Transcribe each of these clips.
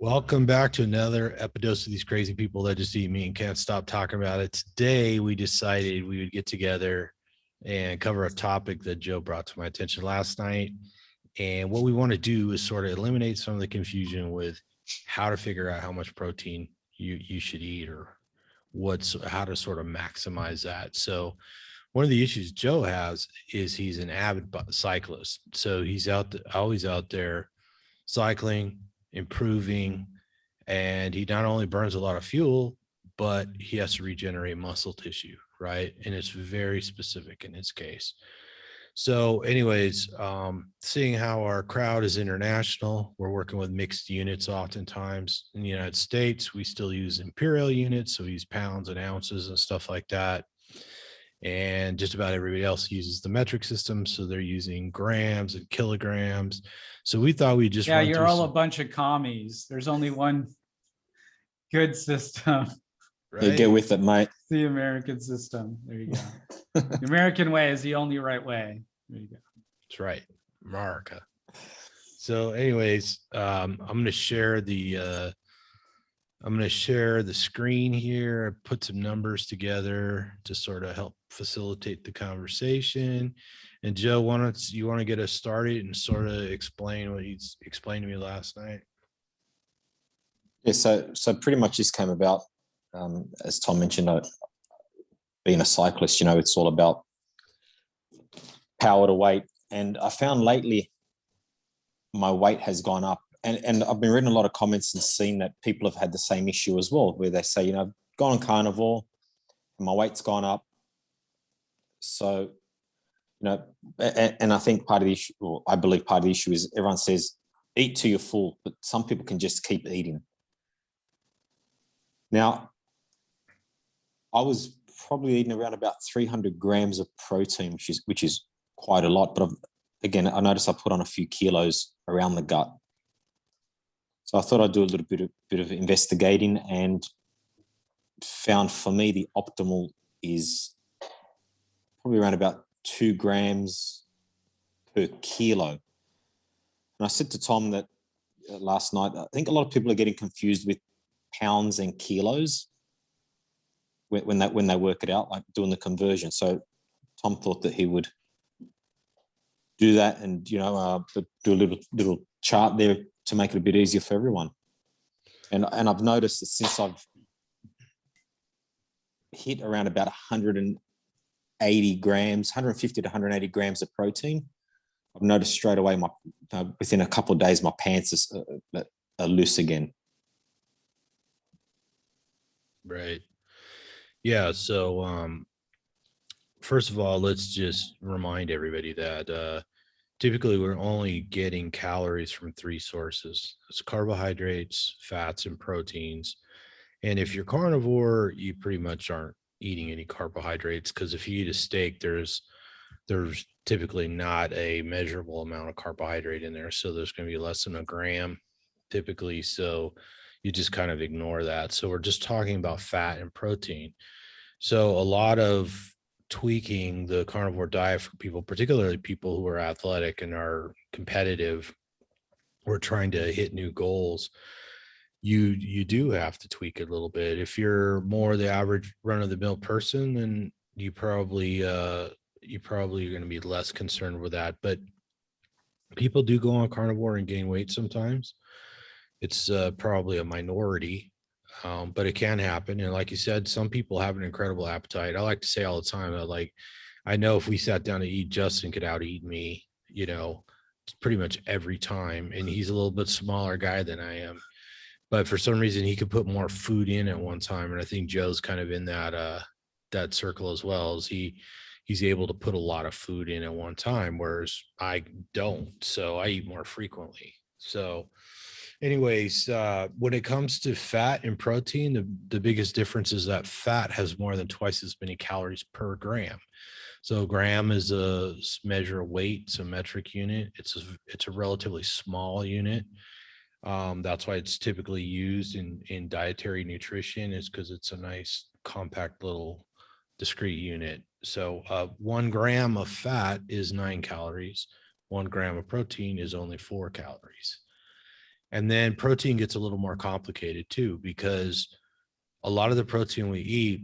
Welcome back to another Epidose of these crazy people that just eat meat and can't stop talking about it. Today, we decided we would get together and cover a topic that Joe brought to my attention last night. And what we want to do is sort of eliminate some of the confusion with how to figure out how much protein you should eat or how to sort of maximize that. So one of the issues Joe has is he's an avid cyclist. So he's always out there cycling, improving, and he not only burns a lot of fuel, but he has to regenerate muscle tissue, right? And it's very specific in his case. So, anyways, seeing how our crowd is international, we're working with mixed units oftentimes. In the United States, we still use imperial units, so we use pounds and ounces and stuff like that. And just about everybody else uses the metric system, so they're using grams and kilograms. So we thought we'd just Yeah, run you're through all a bunch of commies. There's only one good system. right? Yeah, get with it, mate. The American system. There you go. The American way is the only right way. There you go. That's right, America. So, anyways, I'm going to share the screen here. Put some numbers together to sort of help facilitate the conversation. And Joe, you want to get us started and sort of explain what he's explained to me last night? Yeah, so pretty much this came about, as Tom mentioned, being a cyclist, it's all about power to weight. And I found lately my weight has gone up. And I've been reading a lot of comments and seen that people have had the same issue as well, where they say, I've gone on carnivore and my weight's gone up. So, and I think part of the issue, or I believe part of the issue is everyone says, eat till you're full, but some people can just keep eating. Now, I was probably eating around about 300 grams of protein, which is quite a lot. But I noticed I put on a few kilos around the gut. So I thought I'd do a little bit of investigating and found for me the optimal is probably around about 2 grams per kilo. And I said to Tom that last night, I think a lot of people are getting confused with pounds and kilos when they work it out, like doing the conversion. So Tom thought that he would do that and, do a little chart there to make it a bit easier for everyone. And I've noticed that since I've hit around about 180 grams, 150 to 180 grams of protein, I've noticed straight away within a couple of days, my pants are loose again. Right. Yeah. So, first of all, let's just remind everybody that typically we're only getting calories from 3 sources. It's carbohydrates, fats, and proteins. And if you're carnivore, you pretty much aren't eating any carbohydrates, because if you eat a steak, there's typically not a measurable amount of carbohydrate in there. So there's going to be less than a gram typically. So you just kind of ignore that. So we're just talking about fat and protein. So a lot of tweaking the carnivore diet for people, particularly people who are athletic and are competitive, or trying to hit new goals, you do have to tweak it a little bit. If you're more the average run-of-the-mill person, then you probably are going to be less concerned with that. But people do go on carnivore and gain weight sometimes. It's probably a minority, but it can happen. And like you said, some people have an incredible appetite. I like to say all the time that, I know if we sat down to eat, Justin could out eat me, pretty much every time. And he's a little bit smaller guy than I am, but for some reason he could put more food in at one time. And I think Joe's kind of in that circle as well, as he's able to put a lot of food in at one time, whereas I don't. So I eat more frequently. So anyways, when it comes to fat and protein, the biggest difference is that fat has more than twice as many calories per gram. So a gram is a measure of weight. It's a metric unit. It's a relatively small unit. That's why it's typically used in dietary nutrition, is because it's a nice compact little discrete unit. So 1 gram of fat is 9 calories. 1 gram of protein is only 4 calories. And then protein gets a little more complicated too, because a lot of the protein we eat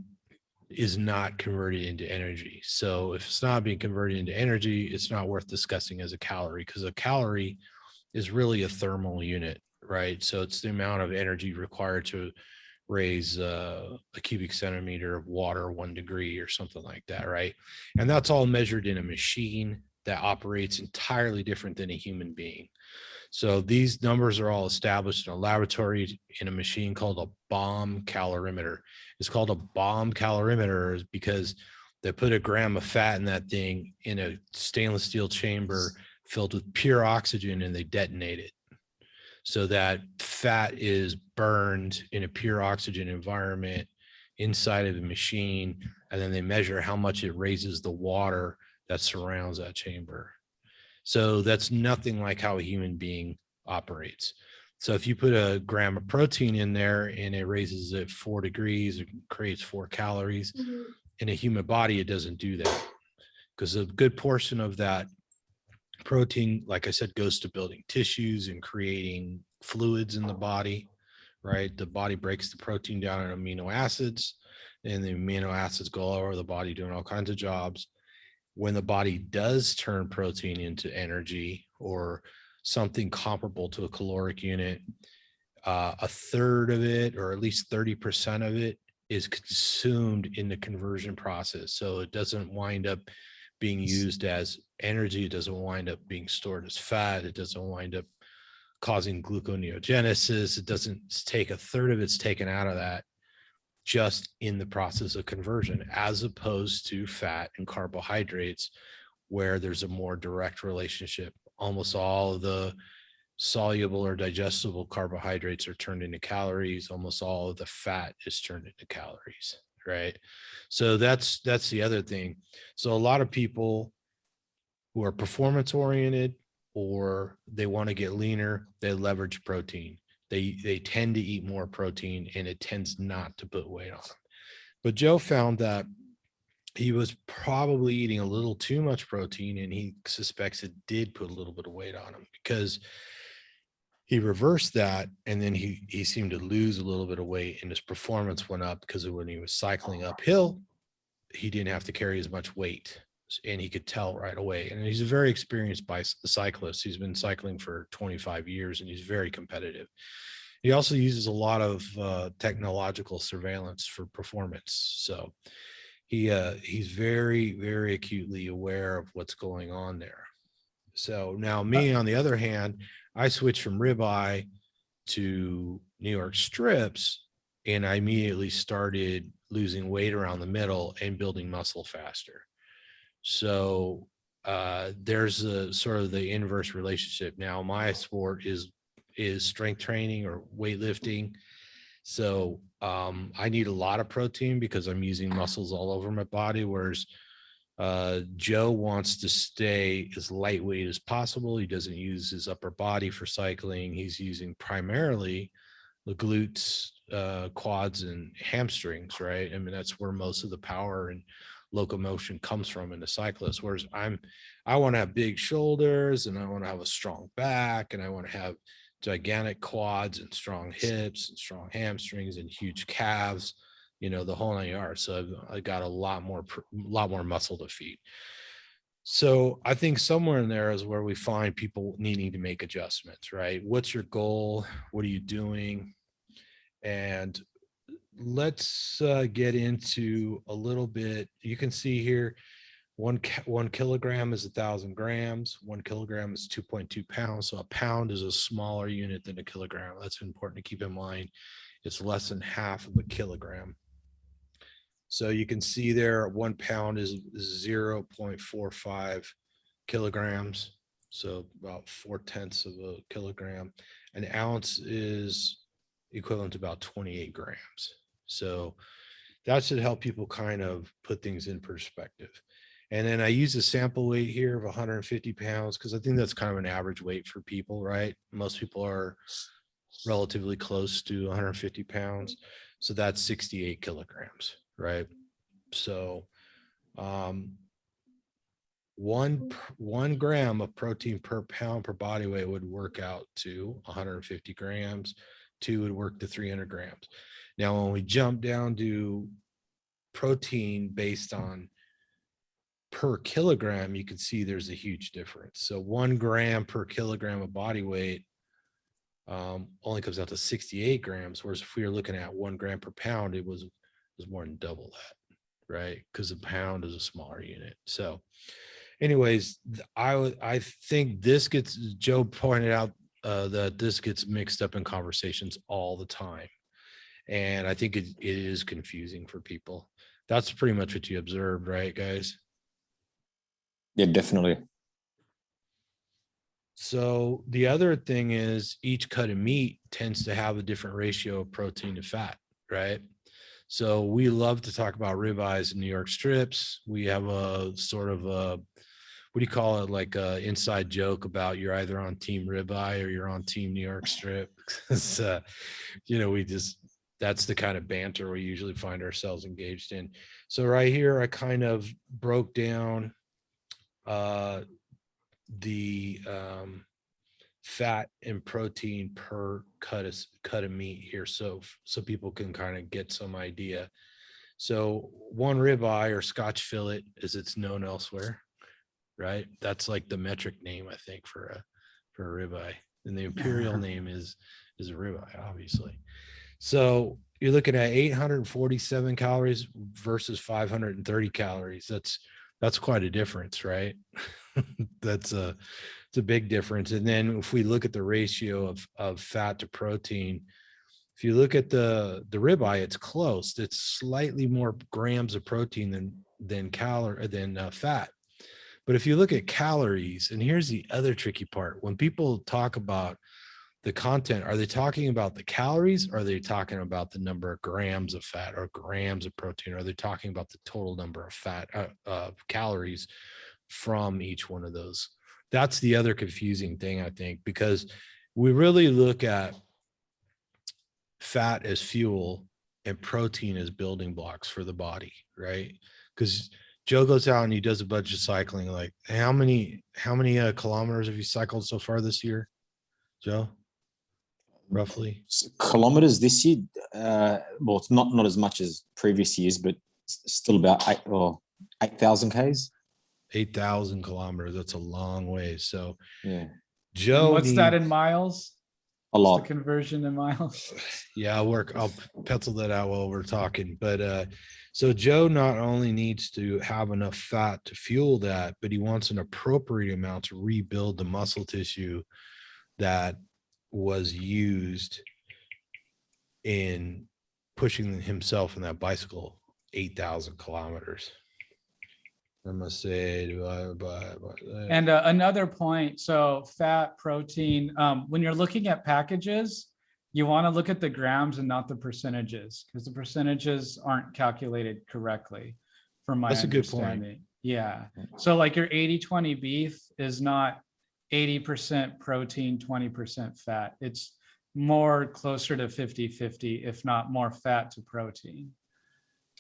is not converted into energy. So if it's not being converted into energy, it's not worth discussing as a calorie, because a calorie is really a thermal unit, right? So it's the amount of energy required to raise a cubic centimeter of water 1 degree or something like that, right? And that's all measured in a machine that operates entirely different than a human being. So these numbers are all established in a laboratory in a machine called a bomb calorimeter. It's called a bomb calorimeter because they put a gram of fat in that thing in a stainless steel chamber filled with pure oxygen, and they detonate it. So that fat is burned in a pure oxygen environment inside of the machine, and then they measure how much it raises the water that surrounds that chamber. So that's nothing like how a human being operates. So if you put a gram of protein in there and it raises it 4 degrees, it creates 4 calories. In a human body, it doesn't do that, because a good portion of that protein, like I said, goes to building tissues and creating fluids in the body, right? The body breaks the protein down in amino acids, and the amino acids go all over the body doing all kinds of jobs. When the body does turn protein into energy or something comparable to a caloric unit, a third of it, or at least 30% of it, is consumed in the conversion process. So it doesn't wind up being used as energy. It doesn't wind up being stored as fat. It doesn't wind up causing gluconeogenesis. It doesn't take a third of it's taken out of that just in the process of conversion, as opposed to fat and carbohydrates, where there's a more direct relationship. Almost all of the soluble or digestible carbohydrates are turned into calories. Almost all of the fat is turned into calories, right? So that's the other thing. So a lot of people who are performance oriented, or they want to get leaner, they leverage protein. They tend to eat more protein, and it tends not to put weight on them. But Joe found that he was probably eating a little too much protein, and he suspects it did put a little bit of weight on him, because he reversed that, and then he seemed to lose a little bit of weight, and his performance went up, because when he was cycling uphill, he didn't have to carry as much weight, and he could tell right away. And he's a very experienced cyclist. He's been cycling for 25 years, and he's very competitive. He also uses a lot of technological surveillance for performance. So he's very, very acutely aware of what's going on there. So now me, on the other hand, I switched from ribeye to New York strips, and I immediately started losing weight around the middle and building muscle faster. So there's a sort of the inverse relationship. Now my sport is strength training or weightlifting. So I need a lot of protein because I'm using muscles all over my body, whereas Joe wants to stay as lightweight as possible. He doesn't use his upper body for cycling. He's using primarily the glutes, quads, and hamstrings, right? I mean, that's where most of the power and locomotion comes from in a cyclist. Whereas I want to have big shoulders, and I want to have a strong back, and I want to have gigantic quads and strong hips and strong hamstrings and huge calves, the whole 9 yards. So I got a lot more muscle to feed. So I think somewhere in there is where we find people needing to make adjustments, right? What's your goal? What are you doing? And let's get into a little bit. You can see here, 1 kilogram is 1,000 grams. 1 kilogram is 2.2 pounds. So a pound is a smaller unit than a kilogram. That's important to keep in mind. It's less than half of a kilogram. So you can see there, 1 pound is 0.45 kilograms. So about 4/10 of a kilogram. An ounce is equivalent to about 28 grams. So that should help people kind of put things in perspective. And then I use a sample weight here of 150 pounds, because I think that's kind of an average weight for people, right? Most people are relatively close to 150 pounds. So that's 68 kilograms, right? So one gram of protein per pound per body weight would work out to 150 grams. 2 would work to 300 grams. Now, when we jump down to protein based on per kilogram, you can see there's a huge difference. So 1 gram per kilogram of body weight only comes out to 68 grams. Whereas if we were looking at 1 gram per pound, it was more than double that, right? Because a pound is a smaller unit. So anyways, I think this gets, Joe pointed out that this gets mixed up in conversations all the time. And I think it is confusing for people. That's pretty much what you observed, right, guys? Yeah, definitely. So the other thing is each cut of meat tends to have a different ratio of protein to fat, right? So we love to talk about ribeyes and New York strips. We have a sort of a, what do you call it? Like a inside joke about you're either on team ribeye or you're on team New York strip. You know, that's the kind of banter we usually find ourselves engaged in. So right here, I kind of broke down the fat and protein per cut of meat here, so people can kind of get some idea. So one ribeye or Scotch fillet, as it's known elsewhere, right? That's like the metric name, I think, for a ribeye, and the imperial name is a ribeye, obviously. So you're looking at 847 calories versus 530 calories. That's quite a difference, right? It's a big difference. And then if we look at the ratio of fat to protein, if you look at the ribeye, it's close. It's slightly more grams of protein than fat. But if you look at calories, and here's the other tricky part, when people talk about the content, are they talking about the calories? Or are they talking about the number of grams of fat or grams of protein? Or are they talking about the total number of fat calories from each one of those? That's the other confusing thing, I think, because we really look at fat as fuel and protein as building blocks for the body, right? Because Joe goes out and he does a bunch of cycling. Like, how many kilometers have you cycled so far this year, Joe? Roughly Kilometers this year. Well, it's not as much as previous years, but still about 8,000 Ks. 8,000 kilometers. That's a long way. So yeah, Joe, what's that in miles? a lot. The conversion in miles. Yeah, I'll pencil that out while we're talking. But so Joe not only needs to have enough fat to fuel that, but he wants an appropriate amount to rebuild the muscle tissue that was used in pushing himself in that bicycle 8,000 kilometers. I must say, and another point, so fat, protein, when you're looking at packages, you want to look at the grams and not the percentages, because the percentages aren't calculated correctly from my understanding. Good point. Yeah. So like your 80-20 beef is not 80% protein, 20% fat. It's more closer to 50-50, if not more fat to protein.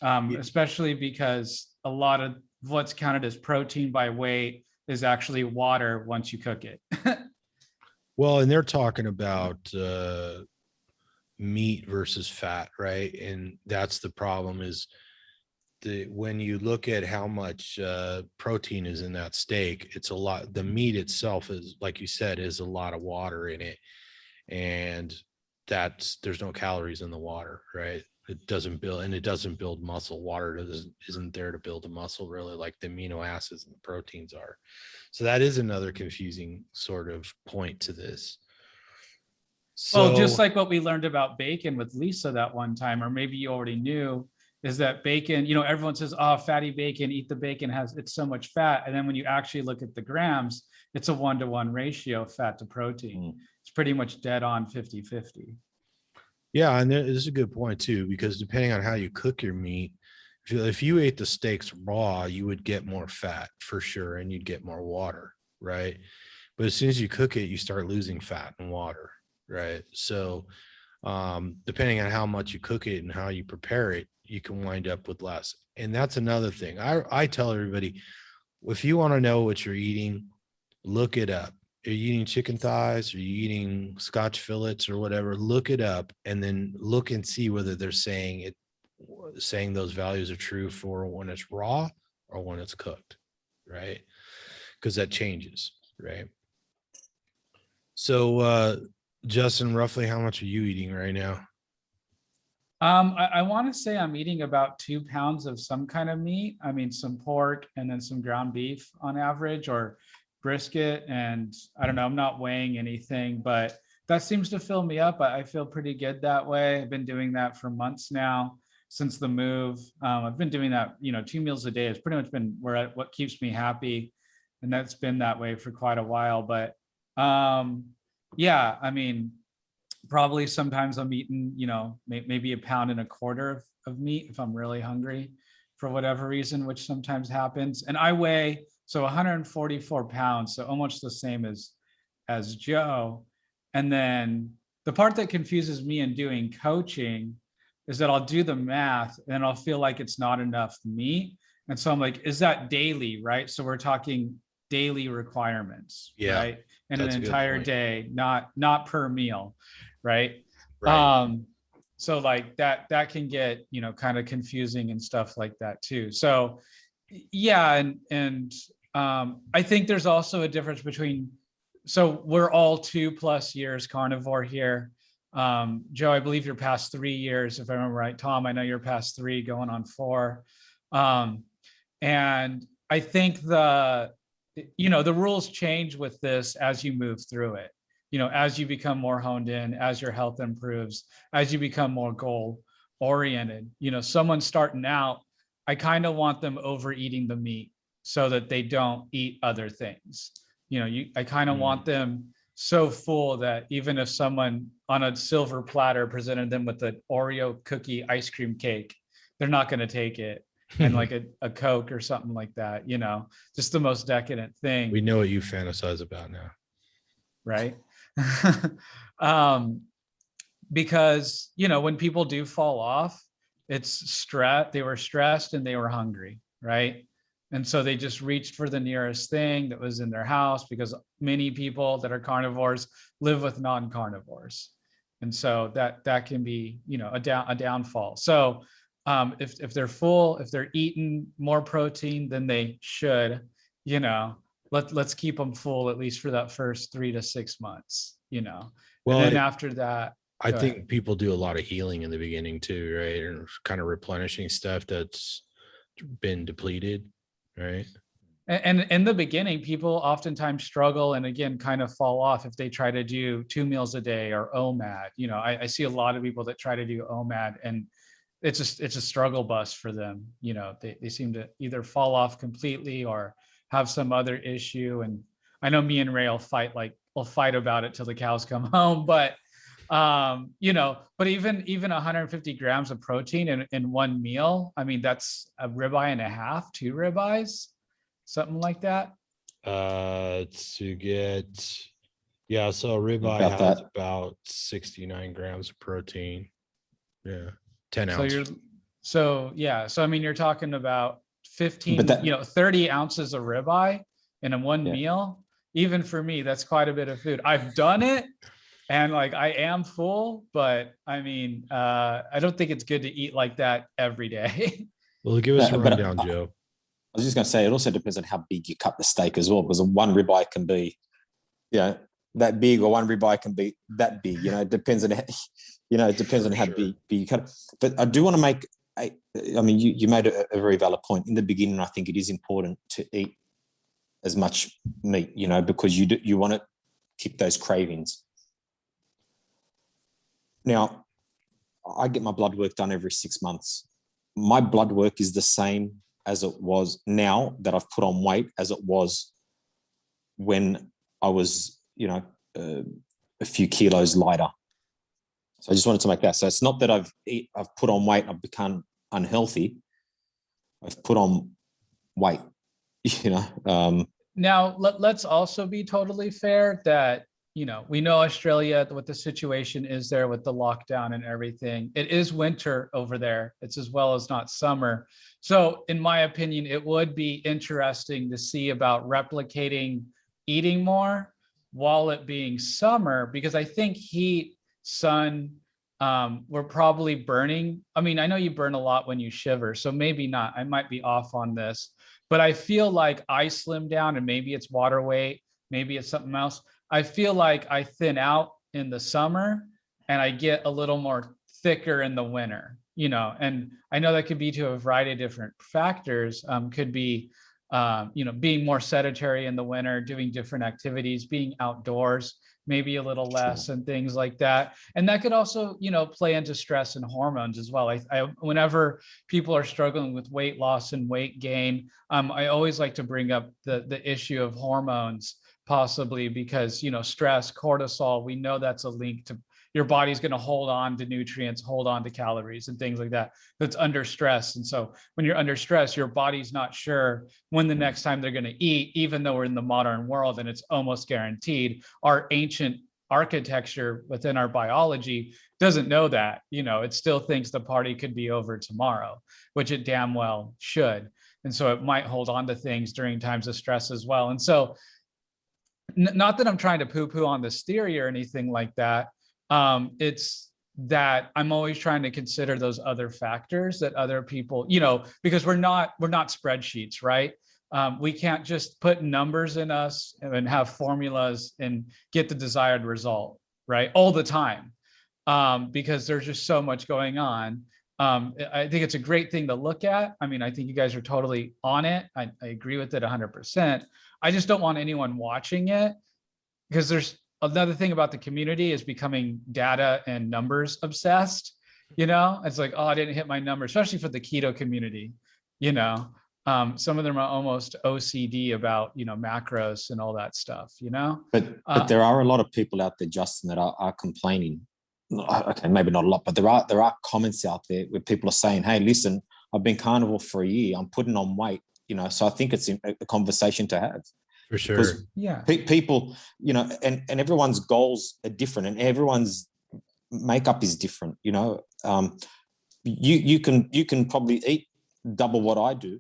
Especially because a lot of what's counted as protein by weight is actually water once you cook it. Well, and they're talking about meat versus fat, right? And that's the problem, is when you look at how much protein is in that steak, it's a lot. The meat itself is, like you said, is a lot of water in it, and there's no calories in the water, right? It doesn't build muscle. Water isn't there to build a muscle, really, like the amino acids and the proteins are. So that is another confusing sort of point to this. So, well, just like what we learned about bacon with Lisa that one time, or maybe you already knew, is that bacon, everyone says, oh, fatty bacon, eat the bacon, it's so much fat. And then when you actually look at the grams, it's a 1-to-1 ratio of fat to protein. It's pretty much dead on 50-50. Yeah, and this is a good point too, because depending on how you cook your meat, if you ate the steaks raw, you would get more fat for sure, and you'd get more water, right? But as soon as you cook it, you start losing fat and water, right? So depending on how much you cook it and how you prepare it, you can wind up with less. And that's another thing. I tell everybody, if you want to know what you're eating, look it up. Are you eating chicken thighs? Are you eating Scotch fillets or whatever? Look it up and then look and see whether they're saying those values are true for when it's raw or when it's cooked, right? Because that changes, right? So, Justin, roughly how much are you eating right now? I want to say I'm eating about 2 pounds of some kind of meat. I mean, some pork and then some ground beef on average, or brisket. And I don't know, I'm not weighing anything, but that seems to fill me up. I feel pretty good that way. I've been doing that for months now since the move. I've been doing that, 2 meals a day. It's pretty much been what keeps me happy. And that's been that way for quite a while. But yeah, I mean, probably sometimes I'm eating, maybe 1.25 pounds of meat if I'm really hungry for whatever reason, which sometimes happens. And I weigh, so 144 pounds, so almost the same as Joe. And then the part that confuses me in doing coaching is that I'll do the math and I'll feel like it's not enough meat. And so I'm like, is that daily, right? So we're talking daily requirements, Yeah, right? In an that's a good entire point. day, not per meal, right? Right. So like that can get, kind of confusing and stuff like that too. So yeah, and I think there's also a difference between, so we're all 2+ years carnivore here. Joe, I believe you're past 3 years, if I remember right. Tom, I know you're past 3, going on 4. And I think the rules change with this as you move through it. As you become more honed in, as your health improves, as you become more goal oriented. Someone starting out, I kind of want them overeating the meat so that they don't eat other things. I kind of want them so full that even if someone on a silver platter presented them with an Oreo cookie ice cream cake, they're not going to take it. And like a Coke or something like that, just the most decadent thing. We know what you fantasize about now. Right. Because, when people do fall off, it's stress. They were stressed and they were hungry. Right. And so they just reached for the nearest thing that was in their house, because many people that are carnivores live with non-carnivores. And so that can be, a downfall. So if they're full, if they're eating more protein than they should, let's keep them full, at least for that first 3 to 6 months, Well, and then after that, I think people do a lot of healing in the beginning too, right? And kind of replenishing stuff that's been depleted, right? and in the beginning, people oftentimes struggle and again kind of fall off if they try to do 2 meals a day or OMAD. I see a lot of people that try to do OMAD, and it's a struggle bus for them. They seem to either fall off completely or have some other issue. And I know me and Ray will fight about it till the cows come home. But but even 150 grams of protein in one meal, I mean, that's a ribeye and a half, 2 ribeyes, something like that. To get, yeah, so a ribeye About has that. about 69 grams of protein. Yeah, 10 So ounces. so I mean, you're talking about 15, But 30 ounces of ribeye in a one Yeah. meal. Even for me, that's quite a bit of food. I've done it, and like I am full, but I mean, I don't think it's good to eat like that every day. Well, give us a but rundown, Joe. I was just going to say, it also depends on how big you cut the steak as well, because one ribeye can be, that big, or one ribeye can be that big. It depends on, it depends on how big you cut it. But I do want to make, I mean, you made a very valid point. In the beginning, I think it is important to eat as much meat, because you want to keep those cravings. Now, I get my blood work done every 6 months. My blood work is the same as it was now that I've put on weight as it was when I was, a few kilos lighter. So I just wanted to make that. So it's not that I've put on weight, I've become unhealthy. I've put on weight, Now, let's also be totally fair that we know Australia, what the situation is there with the lockdown and everything. It is winter over there. It's as well as not summer. So in my opinion, it would be interesting to see about replicating eating more while it being summer, because I think heat, sun, we're probably burning. I mean, I know you burn a lot when you shiver, so maybe not. I might be off on this, but I feel like I slim down, and maybe it's water weight, maybe it's something else. I feel like I thin out in the summer and I get a little more thicker in the winter, and I know that could be to a variety of different factors. Could be, being more sedentary in the winter, doing different activities, being outdoors, maybe a little less, and things like that. And that could also, play into stress and hormones as well. Whenever people are struggling with weight loss and weight gain, I always like to bring up the issue of hormones, possibly because, stress, cortisol, we know that's a link to your body's going to hold on to nutrients, hold on to calories and things like that. That's under stress. And so when you're under stress, your body's not sure when the next time they're going to eat, even though we're in the modern world and it's almost guaranteed. Our ancient architecture within our biology doesn't know that. It still thinks the party could be over tomorrow, which it damn well should. And so it might hold on to things during times of stress as well. And so not that I'm trying to poo-poo on this theory or anything like that. It's that I'm always trying to consider those other factors that other people, because we're not spreadsheets, right? We can't just put numbers in us and have formulas and get the desired result, right? All the time, because there's just so much going on. I think it's a great thing to look at. I mean, I think you guys are totally on it. I agree with it 100%. I just don't want anyone watching it, because there's another thing about the community is becoming data and numbers obsessed. It's like, oh, I didn't hit my number, especially for the keto community. Some of them are almost OCD about, macros and all that stuff, But there are a lot of people out there, Justin, that are complaining. Okay, maybe not a lot, but there are comments out there where people are saying, hey, listen, I've been carnivore for a year, I'm putting on weight, so I think it's a conversation to have. For sure. Because people, and everyone's goals are different and everyone's makeup is different. You can probably eat double what I do.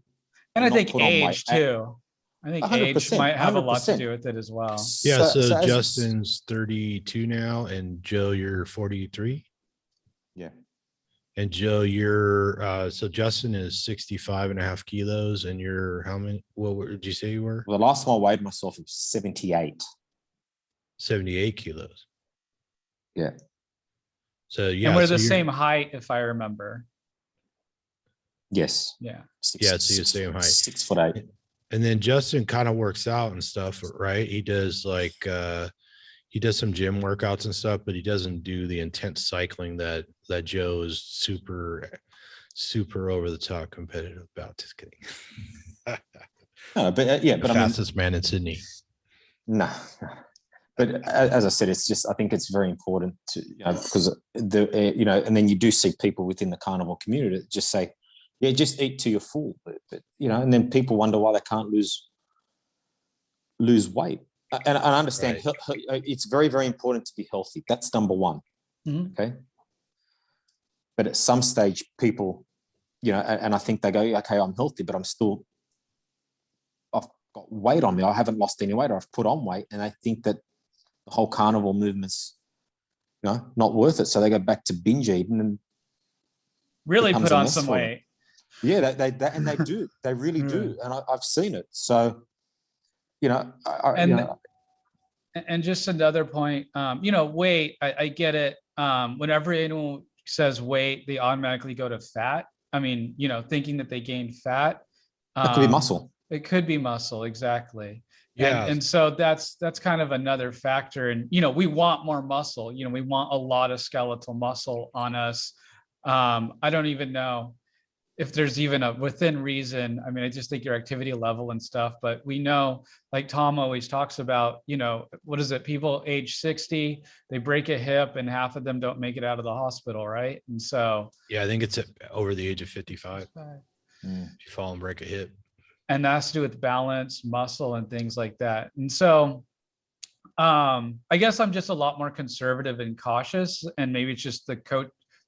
And I think age too. I think age might have 100%. A lot to do with it as well. Yeah. So Justin's 32 now, and Joe, you're 43. Yeah. And Joe, you're so Justin is 65.5 kilos, and you're how many? What did you say you were? Well, the last time I weighed myself was 78. 78 kilos. Yeah. So yeah, and we're the same height, if I remember. Yes. Yeah. So you're the same height. 6'8". And then Justin kind of works out and stuff, right? He does he does some gym workouts and stuff, but he doesn't do the intense cycling that Joe is super over the top competitive about. Just kidding. No, but yeah, but fastest man in Sydney. No, but as I said, it's just, I think it's very important to, because and then you do see people within the carnivore community that just say, yeah, just eat till you're full, but and then people wonder why they can't lose weight. And I understand it's very, very important to be healthy. That's number one. Mm-hmm. Okay. But at some stage, people, and I think they go, okay, I'm healthy, but I've got weight on me. I haven't lost any weight, or I've put on weight. And I think that the whole carnivore movement's, not worth it. So they go back to binge eating and really put on some weight. Yeah, they do. They really do. And I've seen it. So, and just another point, weight, I get it. Whenever anyone says weight, they automatically go to fat. I mean, thinking that they gain fat. It could be muscle. It could be muscle, exactly. Yeah. And so that's kind of another factor. And, we want more muscle, we want a lot of skeletal muscle on us. I don't even know if there's even a within reason. I mean, I just think your activity level and stuff, but we know, like Tom always talks about, what is it? People age 60, they break a hip and half of them don't make it out of the hospital. Right. And so, yeah, I think it's over the age of 55. If you fall and break a hip. And that's to do with balance, muscle, and things like that. And so I guess I'm just a lot more conservative and cautious, and maybe it's just the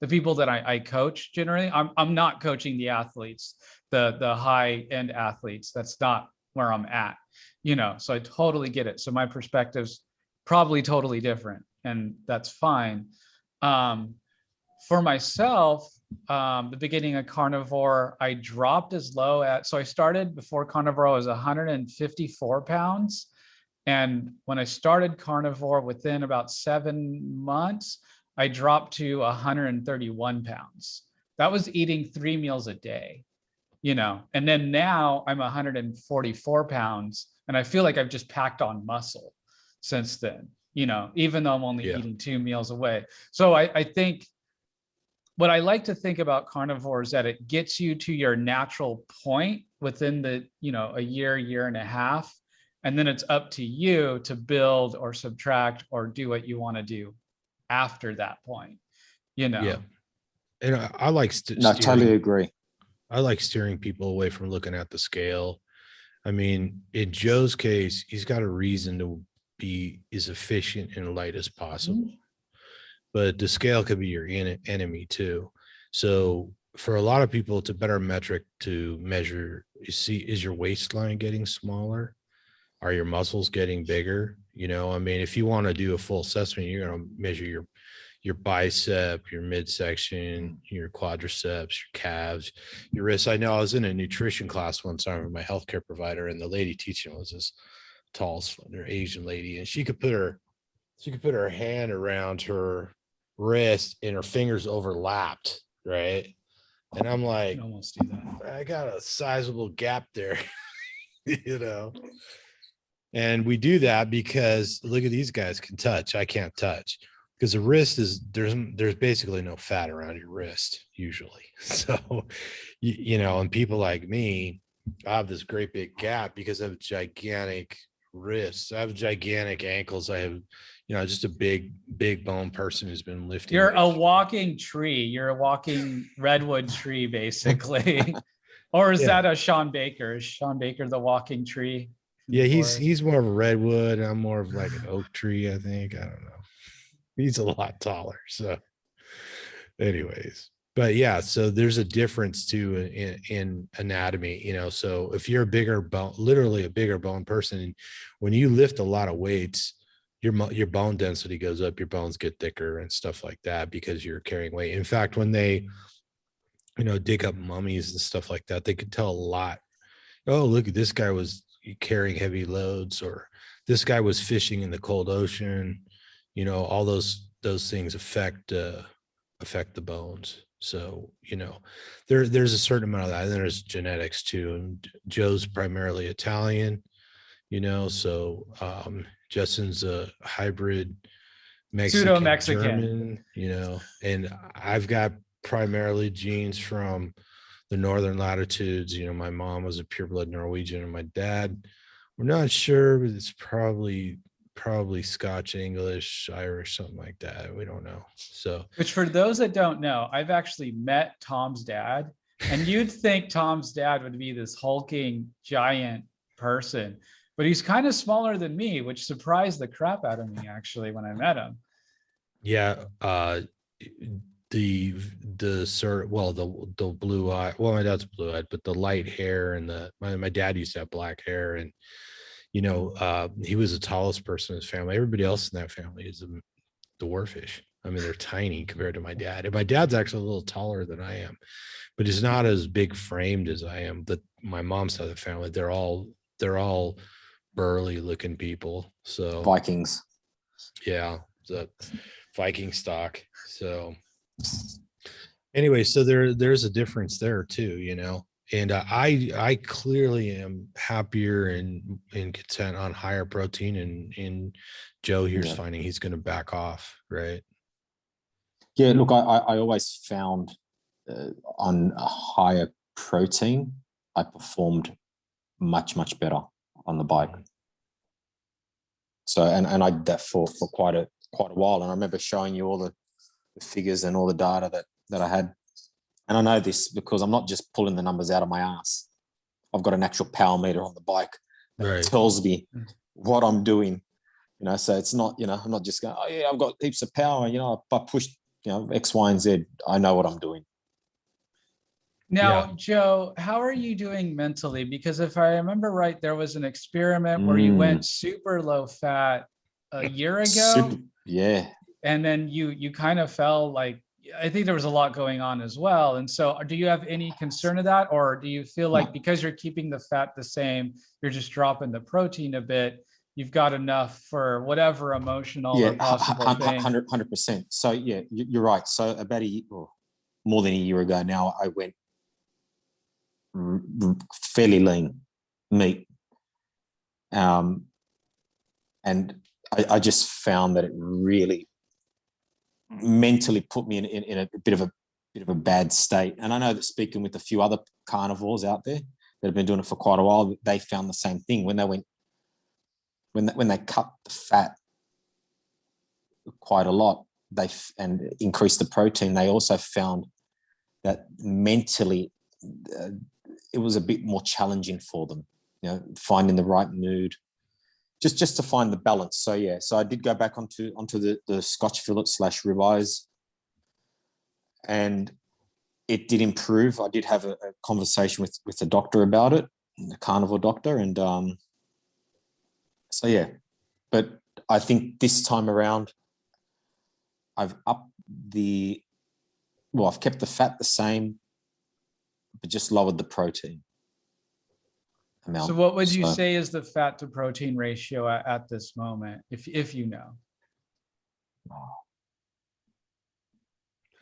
people that I coach generally. I'm not coaching the athletes, the high end athletes. That's not where I'm at, so I totally get it. So my perspective's probably totally different, and that's fine. For myself, the beginning of carnivore, I dropped as low so I started before carnivore, I was 154 pounds. And when I started carnivore, within about 7 months, I dropped to 131 pounds. That was eating 3 meals a day, and then now I'm 144 pounds, and I feel like I've just packed on muscle since then, even though I'm only eating 2 meals away. So I think what I like to think about carnivore is that it gets you to your natural point within a year and a half. And then it's up to you to build or subtract or do what you want to do after that point, Yeah. And I like No, I totally agree. I like steering people away from looking at the scale. I mean, in Joe's case, he's got a reason to be as efficient and light as possible. But the scale could be your enemy too. So for a lot of people, it's a better metric to measure. Is your waistline getting smaller? Are your muscles getting bigger? I mean, if you want to do a full assessment, you're going to measure your bicep, your midsection, your quadriceps, your calves, your wrists. I know I was in a nutrition class one time with my healthcare provider, and the lady teaching was this tall, slender Asian lady, and she could put her hand around her wrist and her fingers overlapped, right? And I'm like, almost do that. I got a sizable gap there, And we do that because look at these guys can touch. I can't touch because the wrist there's basically no fat around your wrist usually. So, and people like me, I have this great big gap because I have gigantic wrists. I have gigantic ankles. I have, just a big bone person who's been lifting. You're a walking tree. You're a walking redwood tree, basically. Or is that a Sean Baker? Is Sean Baker the walking tree? Yeah, he's more of a redwood. I'm more of like an oak tree, I think. I don't know. He's a lot taller. So anyways, but yeah, so there's a difference too in anatomy, so if you're a bigger bone, literally a bigger bone person, when you lift a lot of weights, your bone density goes up, your bones get thicker and stuff like that because you're carrying weight. In fact, when they, dig up mummies and stuff like that, they could tell a lot. Oh, look, this guy was carrying heavy loads, or this guy was fishing in the cold ocean. All those things affect the bones. So there's a certain amount of that, and there's genetics too. And Joe's primarily Italian, so Justin's a hybrid Pseudo-Mexican, German, and I've got primarily genes from the northern latitudes. My mom was a pureblood Norwegian, and my dad, we're not sure, but it's probably Scotch, English, Irish, something like that. We don't know. So, which for those that don't know, I've actually met Tom's dad, and you'd think Tom's dad would be this hulking giant person, but he's kind of smaller than me, which surprised the crap out of me actually when I met him. Yeah. The blue eye, well, my dad's blue eyed, but the light hair and my dad used to have black hair, and he was the tallest person in his family. Everybody else in that family is a dwarfish. I mean, they're tiny compared to my dad. And my dad's actually a little taller than I am, but he's not as big framed as I am. My mom's side of the family, they're all burly looking people. So Vikings. Yeah, the Viking stock. So anyway, so there's a difference there too, and I clearly am happier and content on higher protein, and Joe here's finding he's going to back off, right? Yeah, look, I always found on a higher protein, I performed much better on the bike. So, and I did that for quite a while. And I remember showing you all the figures and all the data that I had. And I know this because I'm not just pulling the numbers out of my ass. I've got an actual power meter on the bike that tells me what I'm doing So it's not, I'm not just going, oh yeah, I've got heaps of power, I pushed, X, Y, and Z. I know what I'm doing. Now, Joe, how are you doing mentally? Because if I remember right, there was an experiment where you went super low fat a year ago. Yeah. And then you kind of fell like, I think there was a lot going on as well. And so do you have any concern of that? Or do you feel like because you're keeping the fat the same, you're just dropping the protein a bit, you've got enough for whatever emotional or possible thing? 100%. So yeah, you're right. So about more than a year ago now, I went fairly lean meat. And I just found that it really mentally put me in a bit of a bad state. And I know that speaking with a few other carnivores out there that have been doing it for quite a while, they found the same thing when they cut the fat quite a lot, and increased the protein. They also found that mentally it was a bit more challenging for them, finding the right mood, just to find the balance. So yeah, so I did go back onto the Scotch fillet / ribeyes, and it did improve. I did have a conversation with the doctor about it, the carnivore doctor, and so yeah. But I think this time around, I've kept the fat the same, but just lowered the protein amount. So what would you say is the fat to protein ratio at this moment, if you know?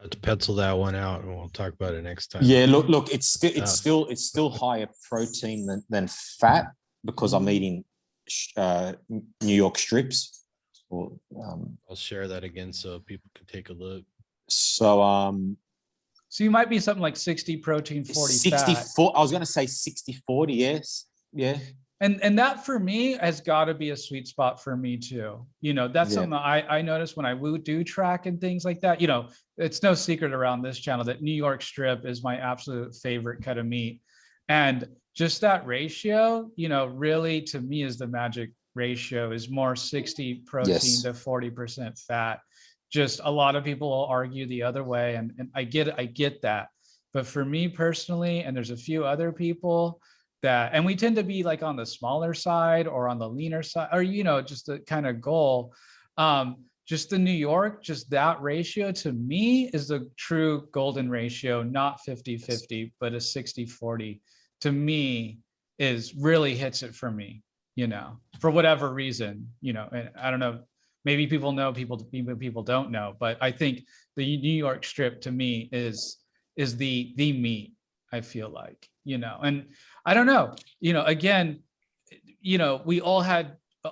Let's pencil that one out, and we'll talk about it next time. Yeah, look, it's still higher protein than fat, because I'm eating New York strips. I'll share that again so people can take a look. So so you might be something like 60 protein, 40 64 fat. I was going to say 60-40. Yes. Yeah. And that for me has got to be a sweet spot for me too. That's something I notice when I do track and things like that. It's no secret around this channel that New York strip is my absolute favorite cut of meat. And just that ratio, really to me is the magic ratio, is more 60 protein to 40% fat. Just a lot of people will argue the other way. And I get that. But for me personally, and there's a few other people and we tend to be like on the smaller side or on the leaner side, or, just the kind of goal. Just the New York, just that ratio to me is the true golden ratio, not 50-50, but a 60-40 to me really hits it for me, for whatever reason, and I don't know, maybe people know, people don't know, but I think the New York strip to me is the meat, I feel like, and I don't know, again, we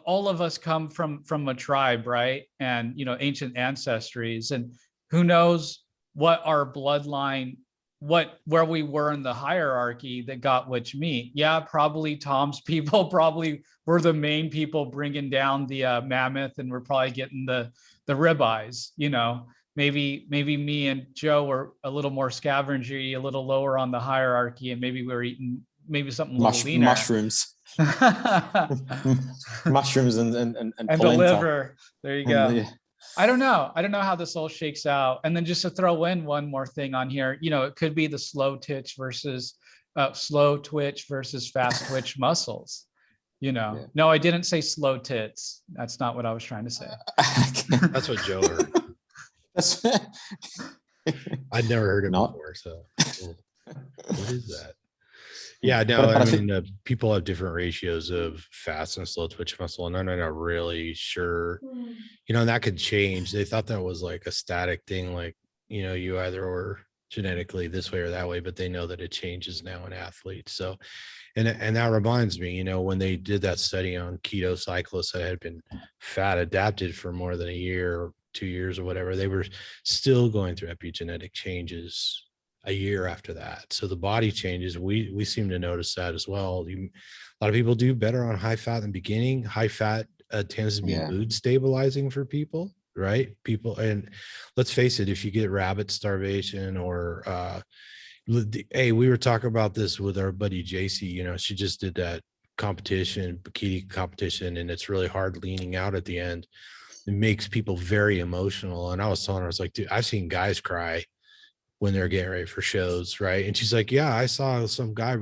all of us come from a tribe, right? And, ancient ancestries, and who knows what our bloodline, where we were in the hierarchy that got which meat. Yeah, probably Tom's people probably were the main people bringing down the mammoth, and we're probably getting the ribeyes, maybe me and Joe were a little more scavengery, a little lower on the hierarchy, and maybe we were eating something a little leaner. Mushrooms. Mushrooms and the liver. There you go. I don't know how this all shakes out. And then just to throw in one more thing on here, it could be the slow twitch versus fast twitch muscles. No, I didn't say slow tits. That's not what I was trying to say. That's what Joe heard. I'd never heard it before. So what is that? Yeah, no, I mean, people have different ratios of fast and slow twitch muscle, and I'm not really sure, and that could change. They thought that was like a static thing, like, you either were genetically this way or that way, but they know that it changes now in athletes. So, and that reminds me, when they did that study on keto cyclists that had been fat adapted for more than a year or 2 years or whatever, they were still going through epigenetic changes a year after that. So the body changes. We seem to notice that as well. A lot of people do better on high fat in the beginning. High fat tends to be mood stabilizing for people, right? And let's face it, if you get rabbit starvation or hey, we were talking about this with our buddy JC, she just did that competition, bikini competition, and it's really hard leaning out at the end. It makes people very emotional. And I was telling her, I was like, dude, I've seen guys cry when they're getting ready for shows, right? And she's like, yeah, I saw some guy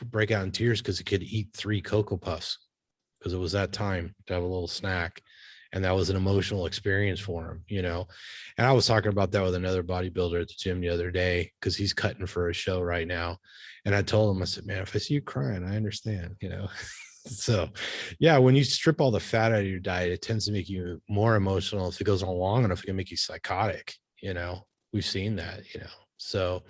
break out in tears because he could eat 3 Cocoa Puffs because it was that time to have a little snack. And that was an emotional experience for him, you know? And I was talking about that with another bodybuilder at the gym the other day because he's cutting for a show right now. And I told him, I said, man, if I see you crying, I understand, you know? So yeah, when you strip all the fat out of your diet, it tends to make you more emotional. If it goes on long enough, it can make you psychotic, you know? We've seen that, you know? So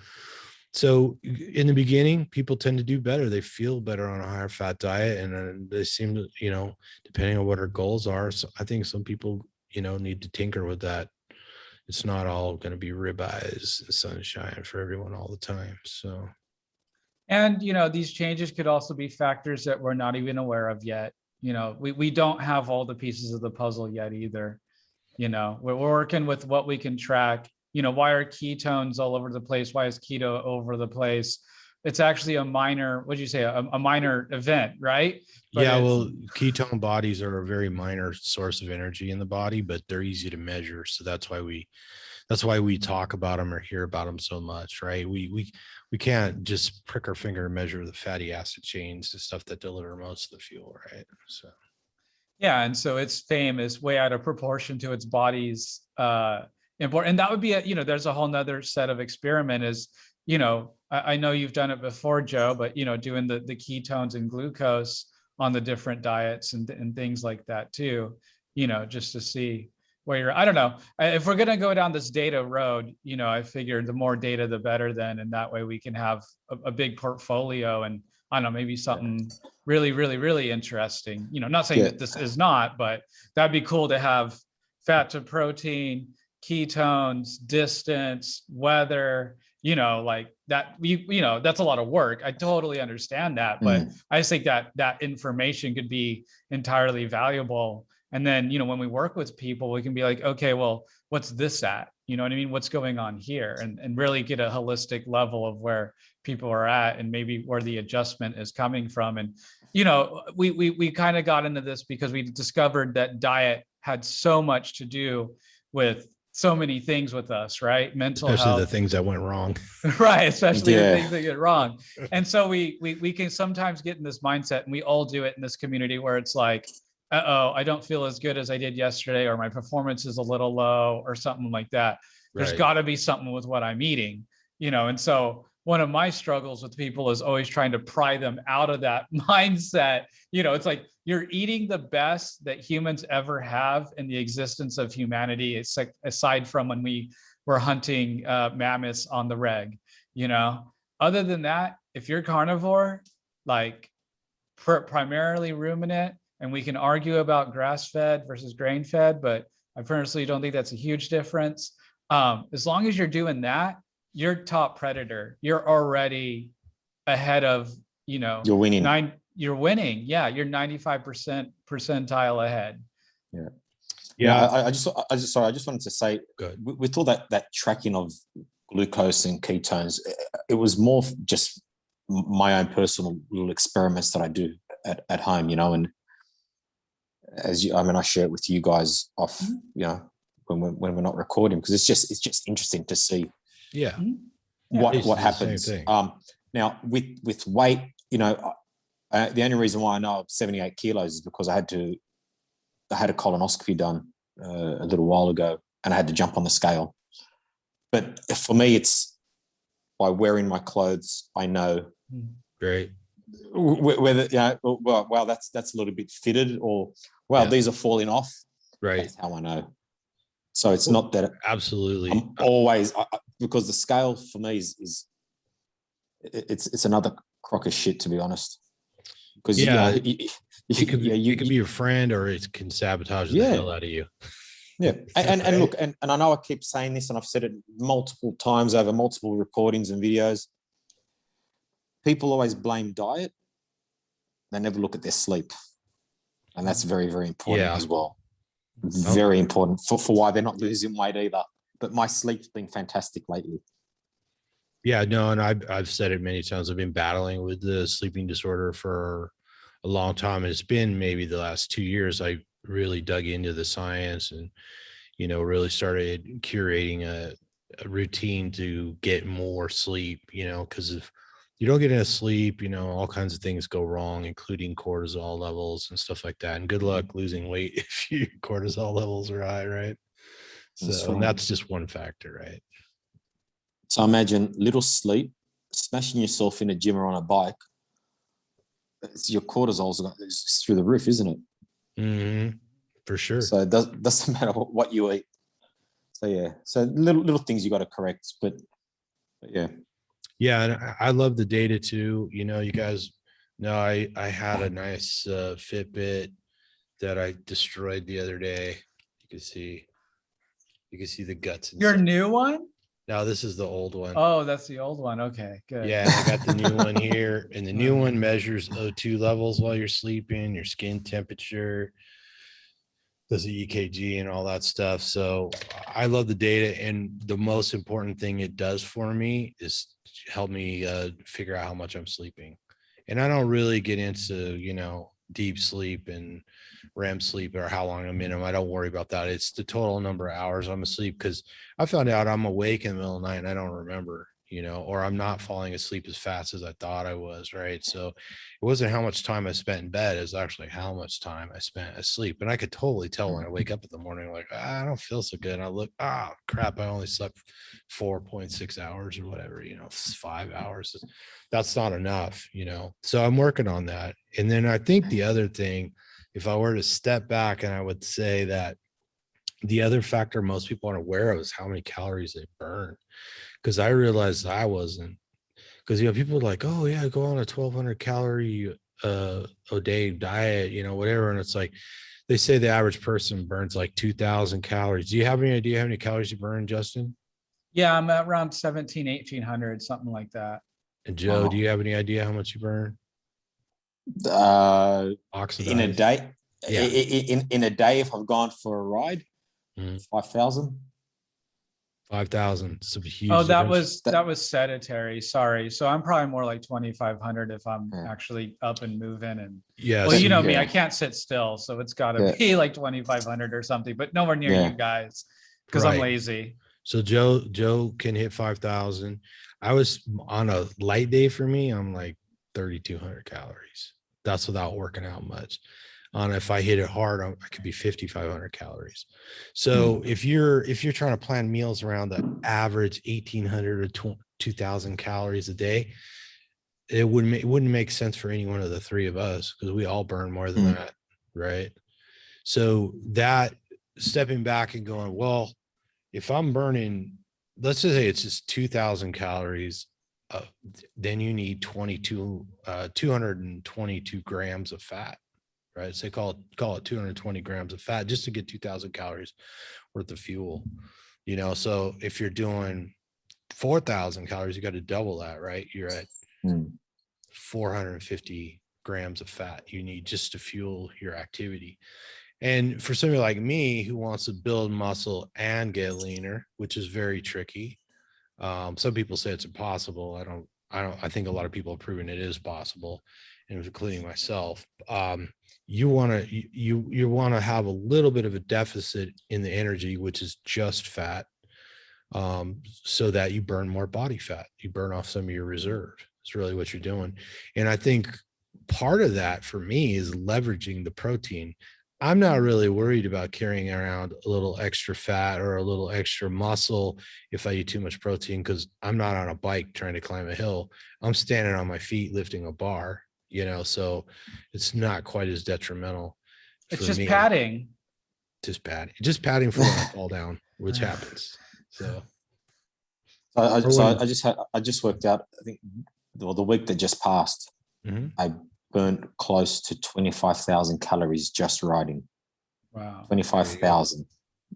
in the beginning, people tend to do better. They feel better on a higher fat diet, and they seem to, you know, depending on what our goals are. So I think some people, you know, need to tinker with that. It's not all going to be ribeyes and sunshine for everyone all the time. So, And, you know, these changes could also be factors that we're not even aware of yet. You know, we don't have all the pieces of the puzzle yet either. You know, we're working with what we can track. You know, why are ketones all over the place? Why is keto over the place? It's actually a minor, what'd you say, a minor event, right? But yeah, well, ketone bodies are a very minor source of energy in the body, but they're easy to measure. So that's why we talk about them or hear about them so much, right? We can't just prick our finger and measure the fatty acid chains, the stuff that deliver most of the fuel, right? So yeah, and so its fame is way out of proportion to its body's important. And that would be you know, there's a whole nother set of experiment is, you know, I know you've done it before, Joe, but, you know, doing the ketones and glucose on the different diets and things like that too, you know, just to see where you're, I don't know. If we're going to go down this data road, you know, I figured the more data, the better then. And that way we can have a big portfolio and I don't know, maybe something really, really, really interesting. You know, not saying that this is not, but that'd be cool to have fat to protein, ketones, distance, weather, you know, like that, you know, that's a lot of work. I totally understand that, but I just think that that information could be entirely valuable. And then, you know, when we work with people, we can be like, okay, well, what's this at? You know what I mean? What's going on here? And really get a holistic level of where people are at and maybe where the adjustment is coming from. And, you know, we kind of got into this because we discovered that diet had so much to do with so many things with us, right? Mental especially health, the things that went wrong. right? Especially the things that get wrong. And so we can sometimes get in this mindset, and we all do it in this community where it's like, uh-oh, I don't feel as good as I did yesterday, or my performance is a little low or something like that. There's got to be something with what I'm eating, you know? And so one of my struggles with people is always trying to pry them out of that mindset. You know, it's like you're eating the best that humans ever have in the existence of humanity. It's like, aside from when we were hunting mammoths on the reg, you know, other than that, if you're carnivore, like primarily ruminant, and we can argue about grass-fed versus grain-fed, but I personally don't think that's a huge difference. As long as you're doing that, you're top predator. You're already ahead of, you know, you're winning. You're winning. Yeah, you're 95% percentile ahead. Yeah. I just wanted to say, with all that tracking of glucose and ketones, it was more just my own personal little experiments that I do at home, you know, and I share it with you guys off, you know, when we're not recording, because it's just interesting to see what happens. Now with weight, you know, the only reason why I know I'm 78 kilos is because I had a colonoscopy done a little while ago, and I had to jump on the scale. But for me, it's by wearing my clothes, I know whether, you know, well, wow, that's a little bit fitted, or these are falling off. Right. That's how I know. So it's not that absolutely. I'm always, because the scale for me is it's another crock of shit, to be honest. Because it could be your friend, or it can sabotage the hell out of you. Yeah, and look, and I know I keep saying this, and I've said it multiple times over multiple recordings and videos. People always blame diet. They never look at their sleep. And that's very, very important as well. Very important for why they're not losing weight either. But my sleep's been fantastic lately. Yeah, no, and I've said it many times. I've been battling with the sleeping disorder for a long time. And it's been maybe the last 2 years I really dug into the science and, really started curating a routine to get more sleep, because if you don't get enough sleep, all kinds of things go wrong, including cortisol levels and stuff like that. And good luck losing weight if your cortisol levels are high, right? That's So, and right. that's just one factor, right? So imagine little sleep, smashing yourself in a gym or on a bike. Your cortisol's is through the roof, isn't it? For sure. So it doesn't matter what you eat. So yeah, so little things you got to correct, but yeah. Yeah, and I love the data too. You guys know I had a nice Fitbit that I destroyed the other day. You can see the guts Your inside. new one? Now this is the old one. Oh, that's the old one. Okay, good. Yeah, and I got the new one here, and the new one measures O2 levels while you're sleeping, your skin temperature, does the EKG and all that stuff. So I love the data, and the most important thing it does for me is help me figure out how much I'm sleeping. And I don't really get into deep sleep and REM sleep or how long I'm in them. I don't worry about that. It's the total number of hours I'm asleep, because I found out I'm awake in the middle of the night and I don't remember, or I'm not falling asleep as fast as I thought I was. Right. So it wasn't how much time I spent in bed, it's actually how much time I spent asleep. And I could totally tell when I wake up in the morning, like, I don't feel so good. And I look, crap, I only slept 4.6 hours or whatever, 5 hours. That's not enough, so I'm working on that. And then I think the other thing, if I were to step back, and I would say that the other factor most people aren't aware of is how many calories they burn. Because I realized I wasn't. Because people are like, oh yeah, go on a 1,200 calorie a day diet, whatever. And it's like they say the average person burns like 2,000 calories. Do you have any idea how many calories you burn, Justin? Yeah, I'm at around 1,800, something like that. And Joe, do you have any idea how much you burn? In a Oxidized. day, Yeah. in a day, if I've gone for a ride, 5,000. 5,000. It's a huge Oh, difference. that was sedentary. Sorry. So I'm probably more like 2,500 if I'm actually up and moving. And Yeah. well, So you know me, I can't sit still, so it's got to be like 2,500 or something, but nowhere near you guys because I'm lazy. So Joe can hit 5,000. I was on a light day for me, I'm like 3,200 calories. That's without working out much. If I hit it hard, I could be 5,500 calories. So if you're trying to plan meals around the average 1,800 to 2,000 calories a day, it wouldn't make sense for any one of the three of us, because we all burn more than that, right? So that, stepping back and going, well, if I'm burning, let's just say it's just 2,000 calories, then you need 222 grams of fat, right? So call it 220 grams of fat just to get 2,000 calories worth of fuel, So if you're doing 4,000 calories, you got to double that, right? You're at 450 grams of fat you need just to fuel your activity. And for somebody like me who wants to build muscle and get leaner, which is very tricky, some people say it's impossible. I think a lot of people have proven it is possible, including myself. You want to have a little bit of a deficit in the energy, which is just fat, so that you burn more body fat. You burn off some of your reserve. It's really what you're doing. And I think part of that for me is leveraging the protein. I'm not really worried about carrying around a little extra fat or a little extra muscle if I eat too much protein, because I'm not on a bike trying to climb a hill. I'm standing on my feet lifting a bar, so it's not quite as detrimental. It's just padding. Just padding for when I fall down, which happens. So I just worked out, I think the week that just passed, I burnt close to 25,000 calories just riding. Wow. 25,000.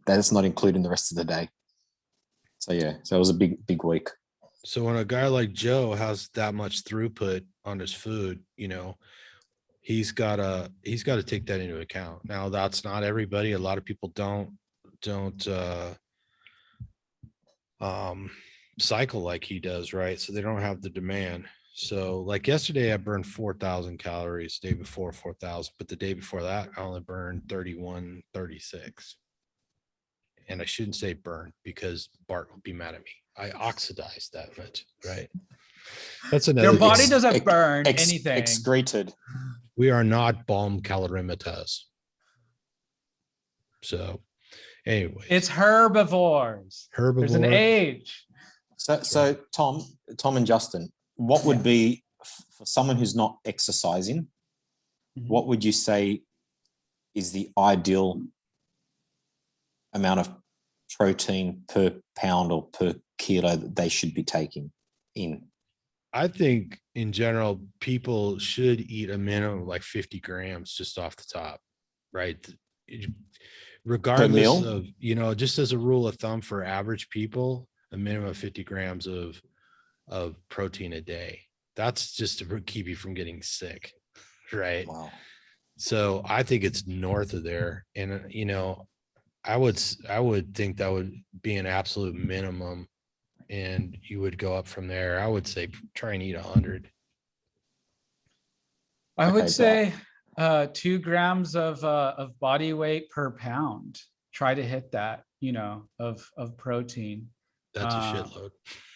That's not including the rest of the day. So yeah, so it was a big week. So when a guy like Joe has that much throughput on his food, he's got to take that into account. Now, that's not everybody. A lot of people don't cycle like he does, right? So they don't have the demand. So like yesterday, I burned 4,000 calories, day before 4,000, but the day before that, I only burned 31, 36. And I shouldn't say burn because Bart will be mad at me. I oxidized that much, right? That's another Your thing. body doesn't burn Ex- anything. excreted. We are not balm calorimeters. So anyway, It's herbivores. There's an herbivore. age. So Tom and Justin, what would be for someone who's not exercising? What would you say is the ideal amount of protein per pound or per kilo that they should be taking in? I think in general, people should eat a minimum of like 50 grams just off the top, right? Regardless meal? of, you know, just as a rule of thumb for average people, a minimum of 50 grams of protein a day. That's just to keep you from getting sick, right? Wow. So I think it's north of there. And, you know, I would think that would be an absolute minimum, and you would go up from there. I would say try and eat 100. I would Okay, say 2 grams of body weight per pound. Try to hit that, you know, of protein. That's a shitload.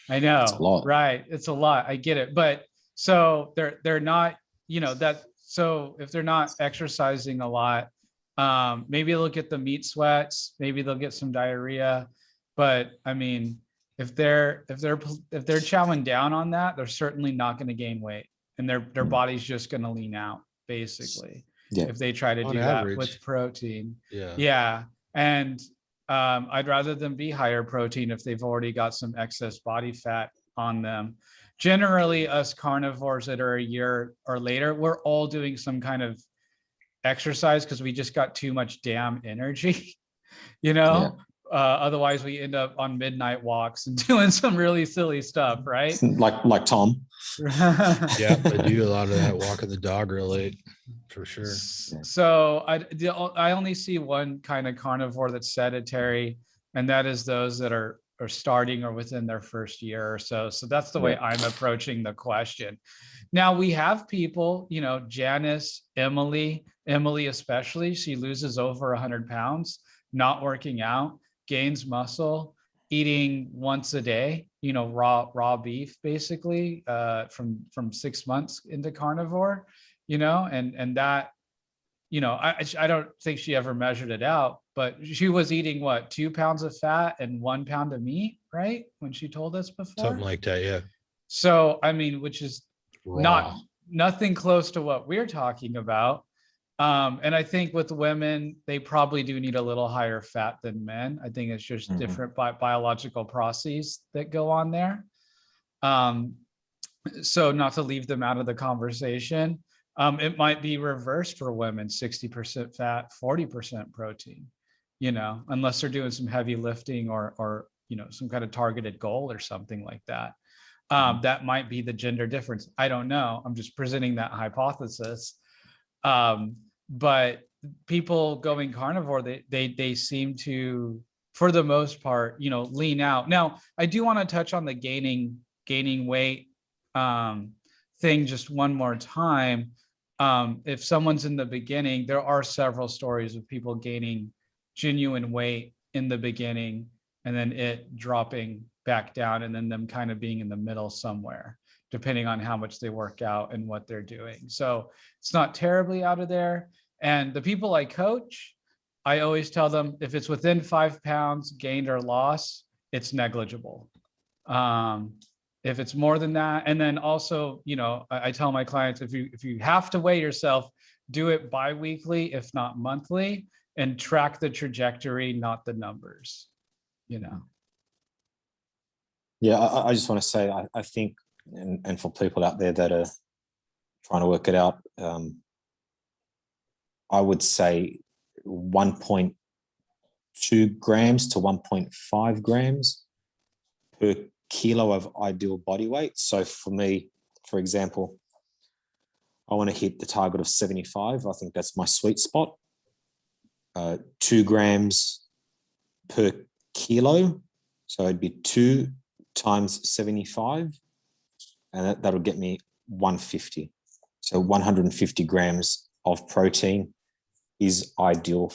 I know, That's a lot. right? It's a lot. I get it, but so they're not, you know, that. So if they're not exercising a lot, maybe they'll get the meat sweats. Maybe they'll get some diarrhea. But I mean, if they're chowing down on that, they're certainly not going to gain weight, and their body's just going to lean out basically. Yeah. If they try to On do average. that with protein. Yeah. Yeah, and I'd rather them be higher protein if they've already got some excess body fat on them. Generally, us carnivores that are a year or later, we're all doing some kind of exercise because we just got too much damn energy, you know? Otherwise, we end up on midnight walks and doing some really silly stuff, right? Like Tom. Yeah, I do a lot of that, walking the dog real late, for sure. So I only see one kind of carnivore that's sedentary, and that is those that are starting or within their first year or so. So that's the way I'm approaching the question. Now we have people, you know, Janice, Emily especially, she loses over 100 pounds, not working out, gains muscle, eating once a day, you know, raw beef basically, from 6 months into carnivore, you know, and that, you know, I don't think she ever measured it out, but she was eating what, 2 pounds of fat and 1 pound of meat, right? When she told us before. Something like that, yeah. So, I mean, which is Raw. nothing close to what we're talking about. And I think with women, they probably do need a little higher fat than men. I think it's just different biological processes that go on there. So not to leave them out of the conversation, it might be reversed for women, 60% fat, 40% protein, you know, unless they're doing some heavy lifting or, you know, some kind of targeted goal or something like that. That might be the gender difference. I don't know. I'm just presenting that hypothesis. But people going carnivore, they seem to, for the most part, you know, lean out. Now, I do want to touch on the gaining weight thing just one more time. If someone's in the beginning, there are several stories of people gaining genuine weight in the beginning and then it dropping back down and then them kind of being in the middle somewhere, depending on how much they work out and what they're doing. So it's not terribly out of there. And the people I coach, I always tell them if it's within 5 pounds gained or lost, it's negligible. If it's more than that, and then also, you know, I tell my clients, if you have to weigh yourself, do it bi-weekly, if not monthly, and track the trajectory, not the numbers, you know. Yeah, I just want to say, I think, and for people out there that are trying to work it out, I would say 1.2 grams to 1.5 grams per kilo of ideal body weight. So for me, for example, I want to hit the target of 75. I think that's my sweet spot. 2 grams per kilo. So it'd be 2 times 75. And that'll get me 150. So 150 grams of protein is ideal,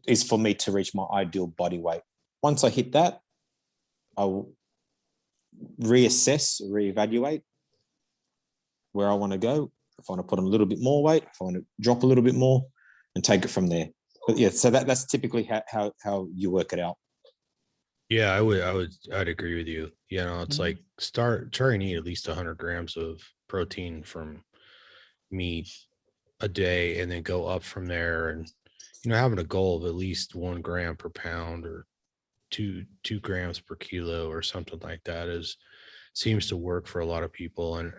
is for me to reach my ideal body weight. Once I hit that, I will reevaluate where I want to go. If I want to put on a little bit more weight, if I want to drop a little bit more, and take it from there. But yeah, so that's typically how you work it out. Yeah, I'd agree with you. You know, it's like try and eat at least 100 grams of protein from meat a day, and then go up from there. And having a goal of at least 1 gram per pound or two grams per kilo or something like that seems to work for a lot of people. And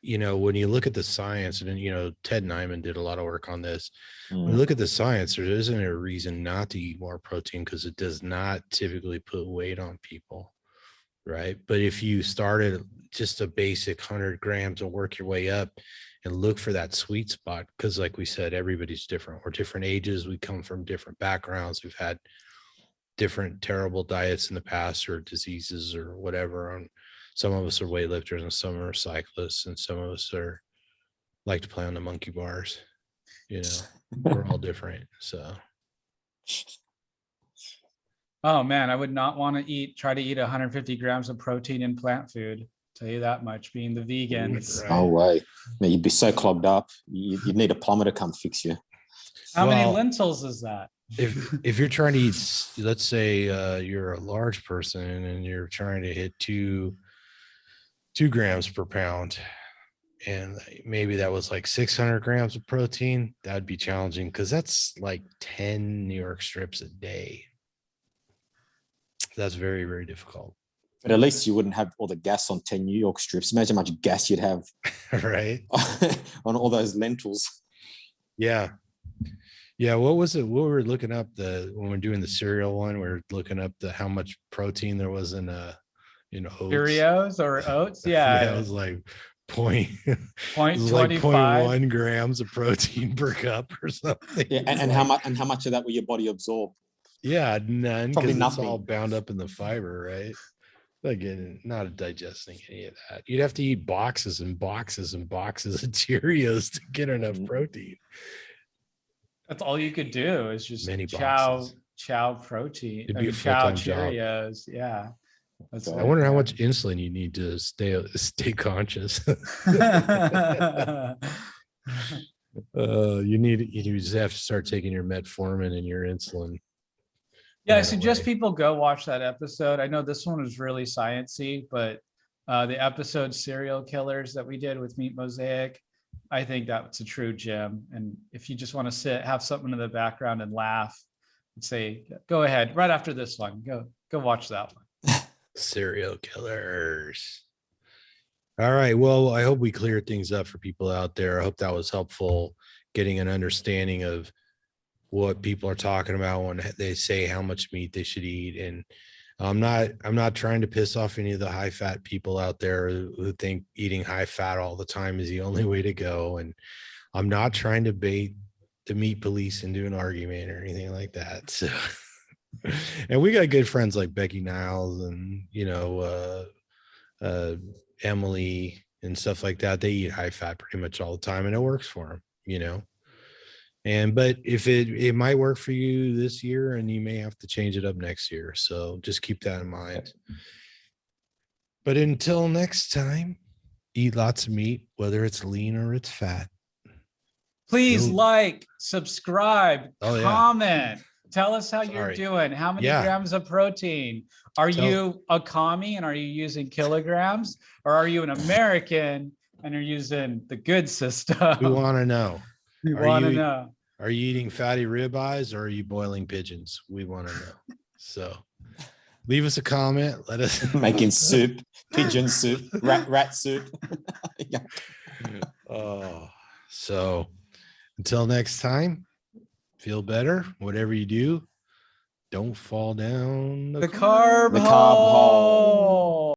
when you look at the science, and Ted Nyman did a lot of work on this. When you look at the science, there isn't a reason not to eat more protein, because it does not typically put weight on people, right? But if you started just a basic 100 grams and work your way up and look for that sweet spot, because like we said, everybody's different. We're different ages, we come from different backgrounds, we've had different terrible diets in the past, or diseases or whatever. And some of us are weightlifters, and some are cyclists, and some of us like to play on the monkey bars. We're all different. So Oh man, I would not want to try to eat 150 grams of protein in plant food. Tell you that much, being the vegans. Right. No way. Man, you'd be so clogged up. You'd need a plumber to come fix you. How many lentils is that? If you're trying to eat, let's say you're a large person and you're trying to hit 2 grams per pound, and maybe that was like 600 grams of protein, that would be challenging, because that's like 10 New York strips a day. That's very, very difficult. But at least you wouldn't have all the gas on 10 New York strips. Imagine how much gas you'd have right on all those lentils. Yeah. What was it? What we were looking up when we're doing the cereal one, we're looking up how much protein there was in oats. Cheerios or oats? Yeah. It was like point 0.25 grams of protein per cup or something. Yeah, and how much of that will your body absorb? Yeah, none, Probably because it's nothing. all bound up in the fiber, right? Again, not digesting any of that. You'd have to eat boxes and boxes and boxes of Cheerios to get enough protein. That's all you could do is just Many chow boxes. protein. It'd be a chow full-time job. Cheerios. Yeah. I wonder how much insulin you need to stay conscious. You just have to start taking your metformin and your insulin. Yeah, I suggest people go watch that episode. I know this one was really sciencey, but the episode Serial Killers that we did with Meat Mosaic, I think that's a true gem. And if you just want to have something in the background and laugh, and say, go ahead, right after this one, go watch that one. Serial Killers. All right. Well, I hope we cleared things up for people out there. I hope that was helpful, getting an understanding of what people are talking about when they say how much meat they should eat. And I'm not trying to piss off any of the high fat people out there who think eating high fat all the time is the only way to go. And I'm not trying to bait the meat police into an argument or anything like that. So, and we got good friends like Becky Niles and, Emily and stuff like that. They eat high fat pretty much all the time, and it works for them, but if it might work for you this year, and you may have to change it up next year. So just keep that in mind. But until next time, eat lots of meat, whether it's lean or it's fat. Please like, subscribe, comment. Tell us how you're doing. How many grams of protein? Are you a commie and are you using kilograms? Or are you an American and you're using the good system? We want to know. We want to know. Are you eating fatty ribeyes or are you boiling pigeons? We want to know. So leave us a comment. Let us making soup, pigeon soup, rat soup. Yeah. So until next time, feel better. Whatever you do, don't fall down the carb hole.